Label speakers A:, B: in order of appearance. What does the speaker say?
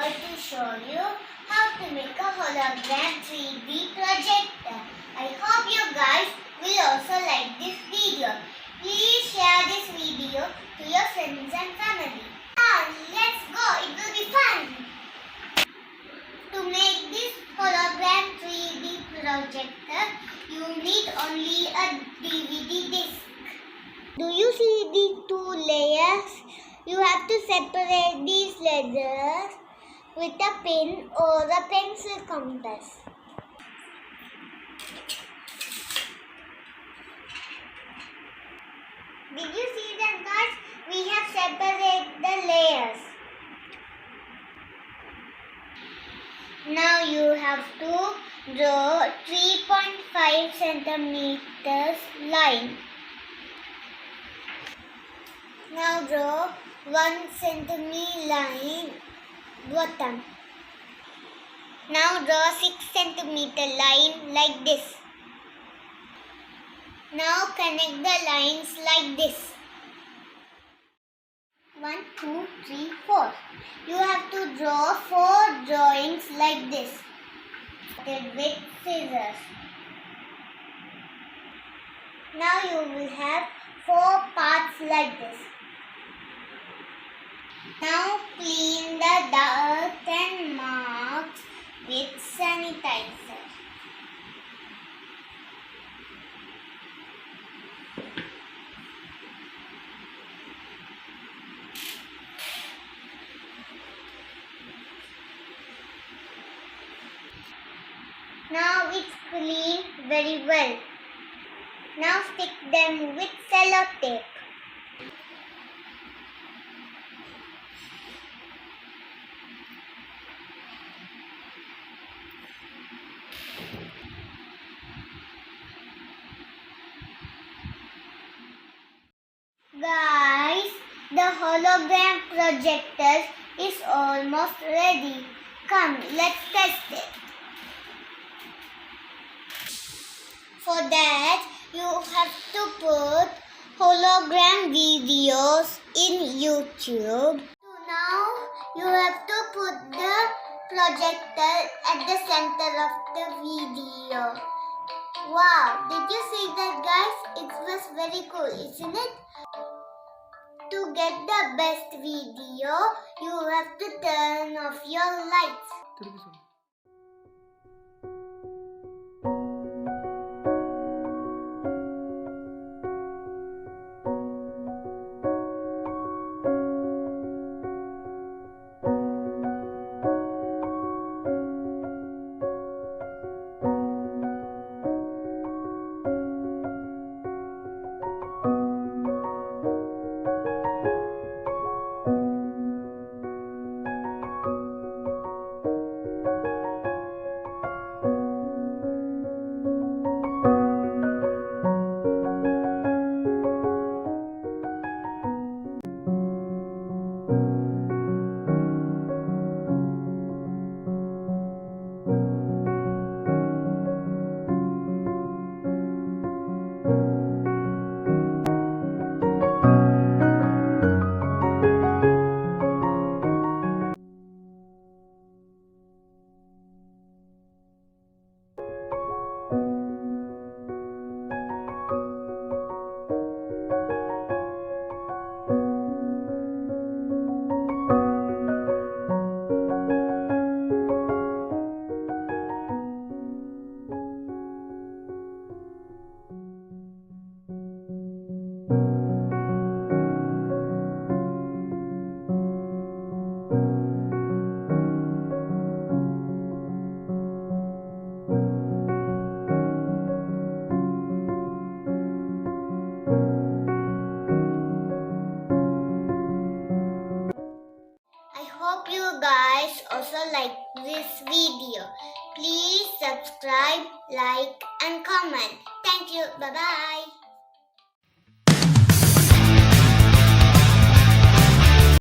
A: over to show you how to make a hologram 3D projector. I hope you guys will also like this video. Please share this video to your friends and family. Now let's go, it will be fun. To make this hologram 3D projector, you need only a DVD disc. Do you see the two layers? You have to separate these layers with a pen or a pencil compass. Did you see that, guys? We have separated the layers. Now you have to draw 3.5 centimeters line. Now draw 1 centimeter line bottom. Now draw 6 centimeter line like this. Now connect the lines like this. 1, 2, 3, 4. You have to draw 4 drawings like this with scissors. Now you will have 4 parts like this. Now clean the dirt and marks with sanitizer. Now it's clean very well. Now stick them with sellotape. Guys, the hologram projector is almost ready. Come, let's test it. For that, you have to put hologram videos in YouTube. So now, you have to put the projector at the center of the video. Wow, did you see that, guys? It was very cool, isn't it? To get the best video, you have to turn off your lights. Hope you guys also like this video. Please subscribe, like and comment. Thank you. Bye-bye.